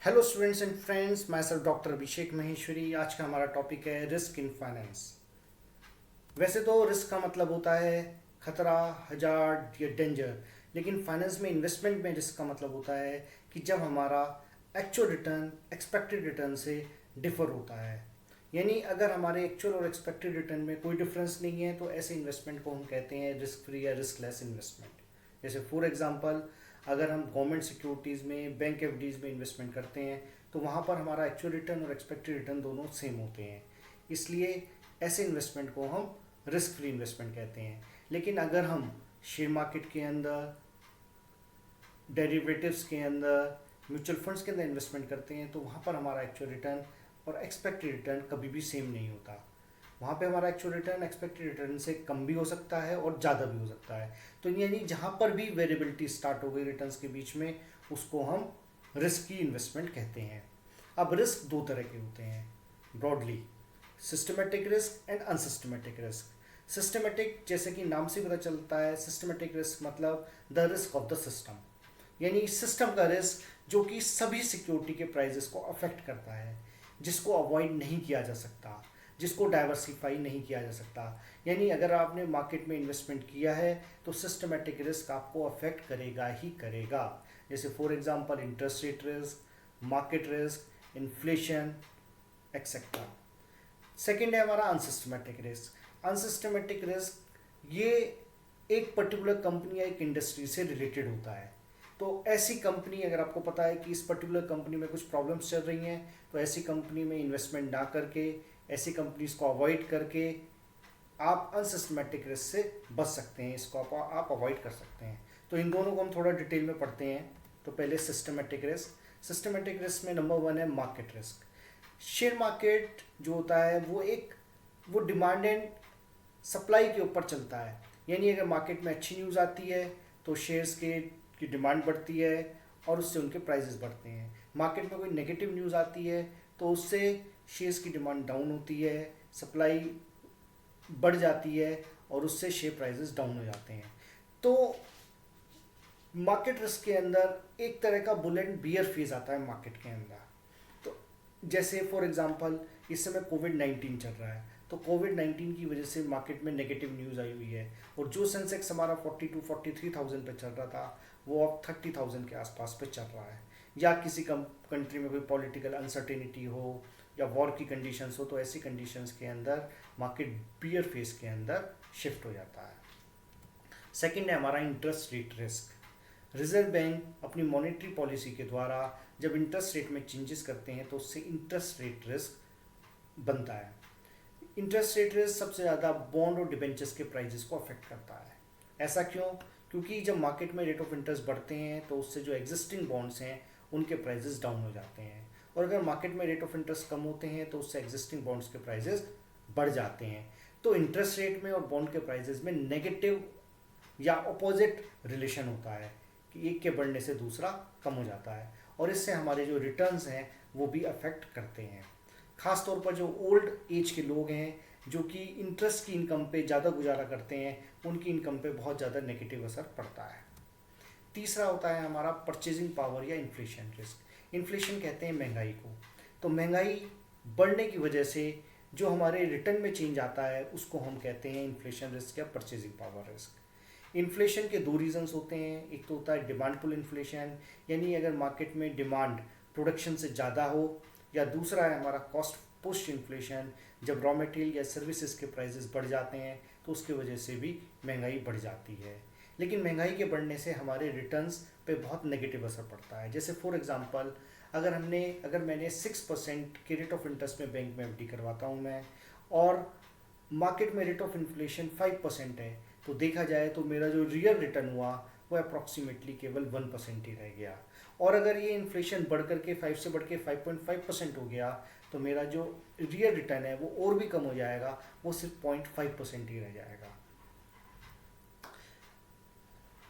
Hello students and friends, मैं sir doctor अभिषेक महेश्वरी। आज का हमारा टॉपिक है रिस्क इन फाइनेंस। वैसे तो रिस्क का मतलब होता है खतरा, हजार्ड या डेंजर, लेकिन फाइनेंस में इन्वेस्टमेंट में रिस्क का मतलब होता है कि जब हमारा एक्चुअल रिटर्न एक्सपेक्टेड रिटर्न से डिफर होता है। यानी अगर हमारे एक्चुअल और एक्सपेक्टेड रिटर्न में कोई डिफरेंस नहीं है तो ऐसे इन्वेस्टमेंट को हम कहते हैं रिस्क फ्री या रिस्क लेस इन्वेस्टमेंट। जैसे फॉर एग्जांपल, अगर हम गवर्नमेंट सिक्योरिटीज़ में, बैंक एफडीज़ में इन्वेस्टमेंट करते हैं तो वहाँ पर हमारा एक्चुअल रिटर्न और एक्सपेक्टेड रिटर्न दोनों सेम होते हैं। इसलिए ऐसे इन्वेस्टमेंट को हम रिस्क फ्री इन्वेस्टमेंट कहते हैं। लेकिन अगर हम शेयर मार्केट के अंदर, डेरिवेटिव्स के अंदर, म्यूचुअल फंड्स के अंदर इन्वेस्टमेंट करते हैं तो वहाँ पर हमारा एक्चुअल रिटर्न और एक्सपेक्टेड रिटर्न कभी भी सेम नहीं होता। वहाँ पे हमारा एक्चुअल रिटर्न एक्सपेक्टेड रिटर्न से कम भी हो सकता है और ज़्यादा भी हो सकता है। तो यानी जहाँ पर भी वेरिएबिलिटी स्टार्ट हो गई रिटर्न्स के बीच में, उसको हम रिस्की इन्वेस्टमेंट कहते हैं। अब रिस्क दो तरह के होते हैं broadly, systematic risk and unsystematic risk. Systematic, जैसे कि नाम से पता चलता है, सिस्टमेटिक रिस्क मतलब the risk of the system, यानी सिस्टम का रिस्क जो कि सभी सिक्योरिटी के प्राइजेस को अफेक्ट करता है, जिसको अवॉइड नहीं किया जा सकता, जिसको डाइवर्सिफाई नहीं किया जा सकता। यानी अगर आपने मार्केट में इन्वेस्टमेंट किया है तो सिस्टमेटिक रिस्क आपको अफेक्ट करेगा ही करेगा। जैसे for example interest rate risk, market risk, inflation etcetera. Second है हमारा अनसिस्टमेटिक रिस्क। अनसिस्टमेटिक रिस्क ये एक पर्टिकुलर कंपनी या एक इंडस्ट्री से रिलेटेड होता है। तो ऐसी कंपनी, अगर आपको पता है कि इस पर्टिकुलर कंपनी में कुछ प्रॉब्लम्स चल रही हैं, तो ऐसी कंपनी में इन्वेस्टमेंट ना करके, ऐसी कंपनीज को अवॉइड करके आप अनसिस्टमेटिक रिस्क से बच सकते हैं, इसको आप अवॉइड कर सकते हैं। तो इन दोनों को हम थोड़ा डिटेल में पढ़ते हैं। तो पहले सिस्टमेटिक रिस्क। सिस्टमेटिक रिस्क में नंबर वन है मार्केट रिस्क। शेयर मार्केट जो होता है वो डिमांड एंड सप्लाई के ऊपर चलता है। यानी अगर मार्केट में अच्छी न्यूज़ आती है तो शेयर्स की डिमांड बढ़ती है और उससे उनके प्राइजेस बढ़ते हैं। मार्केट में कोई नेगेटिव न्यूज़ आती है तो उससे शेयर्स की डिमांड डाउन होती है, सप्लाई बढ़ जाती है और उससे शेयर प्राइजेस डाउन हो जाते हैं। तो मार्केट रिस्क के अंदर एक तरह का बुल एंड बियर फेज आता है मार्केट के अंदर। तो जैसे फॉर एग्जांपल इस समय कोविड-19 चल रहा है, तो कोविड-19 की वजह से मार्केट में नेगेटिव न्यूज़ आई हुई है और जो सेंसेक्स हमारा 42-43,000 पे चल रहा था वो अब 30,000 के आसपास पे चल रहा है। या किसी कंट्री में कोई पॉलिटिकल अनसर्टेनिटी हो या वॉर की कंडीशंस हो, तो ऐसी कंडीशंस के अंदर मार्केट बियर फेज के अंदर शिफ्ट हो जाता है। सेकेंड है हमारा interest rate risk. Reserve bank अपनी मॉनेटरी पॉलिसी के द्वारा जब इंटरेस्ट रेट में चेंजेस करते हैं तो उससे इंटरेस्ट रेट रिस्क बनता है। इंटरेस्ट रेट रिस्क सबसे ज़्यादा बॉन्ड और डिबेंचर्स के प्राइजेस को अफेक्ट करता है। ऐसा क्यों? क्योंकि जब मार्केट में रेट ऑफ इंटरेस्ट बढ़ते हैं तो उससे जो एग्जिस्टिंग बॉन्ड्स हैं उनके प्राइजेस डाउन हो जाते हैं, और अगर मार्केट में रेट ऑफ इंटरेस्ट कम होते हैं तो उससे एग्जिस्टिंग बॉन्ड्स के प्राइजेस बढ़ जाते हैं। तो इंटरेस्ट रेट में और बॉन्ड के प्राइजेस में नेगेटिव या अपोजिट रिलेशन होता है कि एक के बढ़ने से दूसरा कम हो जाता है, और इससे हमारे जो रिटर्न्स हैं वो भी अफेक्ट करते हैं। खास तौर पर जो ओल्ड एज के लोग हैं जो कि इंटरेस्ट की इनकम पे ज़्यादा गुजारा करते हैं, उनकी इनकम पे बहुत ज़्यादा नेगेटिव असर पड़ता है। तीसरा होता है हमारा परचेजिंग पावर या इन्फ्लेशन रिस्क। इन्फ्लेशन कहते हैं महंगाई को। तो महंगाई बढ़ने की वजह से जो हमारे रिटर्न में चेंज आता है उसको हम कहते हैं इन्फ्लेशन रिस्क या परचेजिंग पावर रिस्क। इन्फ्लेशन के दो रीजंस होते हैं। एक तो होता है डिमांड पुल इन्फ्लेशन, यानी अगर मार्केट में डिमांड प्रोडक्शन से ज़्यादा हो, या दूसरा है हमारा कॉस्ट पुश इन्फ्लेशन, जब रॉ मटेरियल या सर्विसेज के प्राइसेस बढ़ जाते हैं तो उसकी वजह से भी महंगाई बढ़ जाती है। लेकिन महंगाई के बढ़ने से हमारे रिटर्न्स पे बहुत नेगेटिव असर पड़ता है। जैसे फॉर एग्जांपल, अगर मैंने 6% के रेट ऑफ इंटरेस्ट में बैंक में एफडी करवाता हूँ मैं, और मार्केट में रेट ऑफ इन्फ्लेशन 5% है, तो देखा जाए तो मेरा जो रियल रिटर्न हुआ वो अप्रॉक्सीमेटली केवल 1% ही रह गया। और अगर ये इन्फ्लेशन बढ़ करके 5 से बढ़ के 5.5% हो गया तो मेरा जो रियल रिटर्न है वो और भी कम हो जाएगा, वो सिर्फ 0.5% ही रह जाएगा।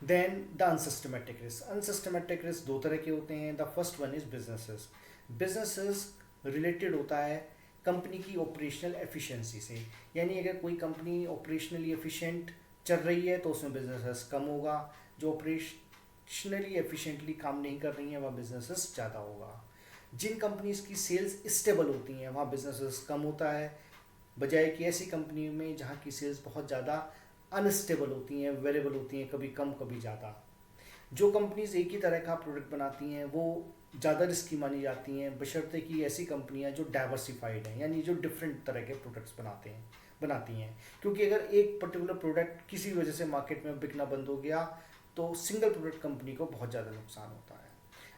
Then the unsystematic risk. Unsystematic risk दो तरह के होते हैं। The first one is businesses. Businesses related होता है कंपनी की ऑपरेशनल एफिशिएंसी से, यानी अगर कोई कंपनी ऑपरेशनली एफिशिएंट चल रही है तो उसमें बिजनेसेस कम होगा, जो ऑपरेशनली एफिशिएंटली काम नहीं कर रही है वह बिजनेसेस ज़्यादा होगा। जिन कंपनीज की सेल्स स्टेबल होती हैं वहाँ बिजनेस रिस्क कम होता है, बजाय कि ऐसी कंपनी में जहाँ की सेल्स बहुत ज़्यादा अनस्टेबल होती हैं, वेरिएबल होती हैं, कभी कम कभी ज़्यादा। जो कंपनीज एक ही तरह का प्रोडक्ट बनाती हैं वो ज़्यादा रिस्की मानी जाती हैं, बशर्ते कि ऐसी कंपनियां जो डाइवर्सिफाइड हैं, यानी जो डिफरेंट तरह के प्रोडक्ट्स बनाती हैं। क्योंकि अगर एक पर्टिकुलर प्रोडक्ट किसी वजह से मार्केट में बिकना बंद हो गया तो सिंगल प्रोडक्ट कंपनी को बहुत ज़्यादा नुकसान होता है।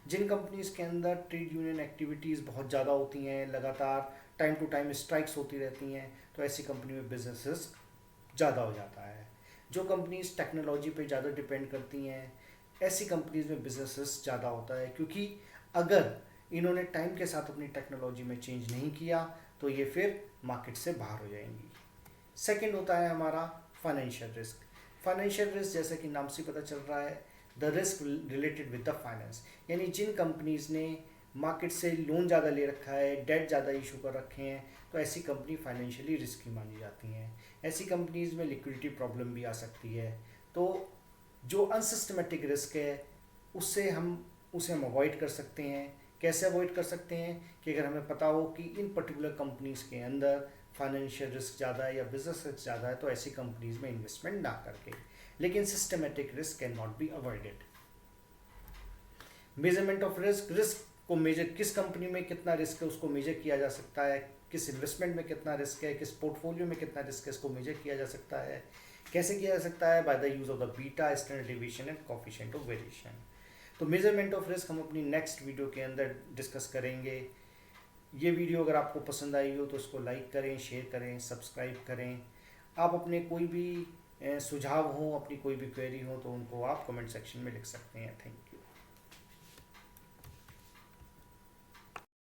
जिन कंपनीज के अंदर ट्रेड यूनियन एक्टिविटीज़ बहुत ज़्यादा होती हैं, लगातार टाइम टू टाइम स्ट्राइक्स होती रहती हैं, तो ऐसी कंपनी में बिजनेस रिस्क ज़्यादा हो जाता है। जो कंपनीज टेक्नोलॉजी पे ज़्यादा डिपेंड करती हैं, ऐसी कंपनीज में बिजनेस रिस्क ज़्यादा होता है, क्योंकि अगर इन्होंने टाइम के साथ अपनी टेक्नोलॉजी में चेंज नहीं किया तो ये फिर मार्केट से बाहर हो जाएंगी। सेकंड होता है हमारा फाइनेंशियल रिस्क। फाइनेंशियल रिस्क जैसे कि नाम से पता चल रहा है, the risk related with the finance, यानी जिन कंपनीज ने मार्केट से लोन ज़्यादा ले रखा है, डेट ज़्यादा इशू कर रखे हैं, तो ऐसी कंपनी फाइनेंशियली रिस्की मानी जाती हैं। ऐसी कंपनीज में लिक्विडिटी प्रॉब्लम भी आ सकती है। तो जो अनसिस्टमेटिक रिस्क है उसे हम अवॉइड कर सकते हैं। कैसे अवॉइड कर सकते हैं कि अगर हमें पता हो कि इन पर्टिकुलर कंपनीज के अंदर फाइनेंशियल रिस्क ज़्यादा है या बिजनेस रिस्क ज़्यादा है, तो ऐसी कंपनीज में इन्वेस्टमेंट ना करके। लेकिन systematic risk can not be avoided. Measurement of risk, risk को मेजर, किस कंपनी में कितना रिस्क है उसको मेजर किया जा सकता है, किस इन्वेस्टमेंट में कितना रिस्क है, किस पोर्टफोलियो में कितना रिस्क है, इसको मेजर किया जा सकता है। कैसे किया जा सकता है? By the use of the beta, standard deviation and coefficient of variation. तो मेजरमेंट ऑफ रिस्क हम अपनी नेक्स्ट वीडियो के अंदर डिस्कस करेंगे। ये वीडियो अगर आपको पसंद आई हो तो इसको लाइक करें, शेयर करें, सब्सक्राइब करें। आप अपने कोई भी सुझाव हो, अपनी कोई भी क्वेरी हो तो उनको आप कमेंट सेक्शन में लिख सकते हैं। Thank you.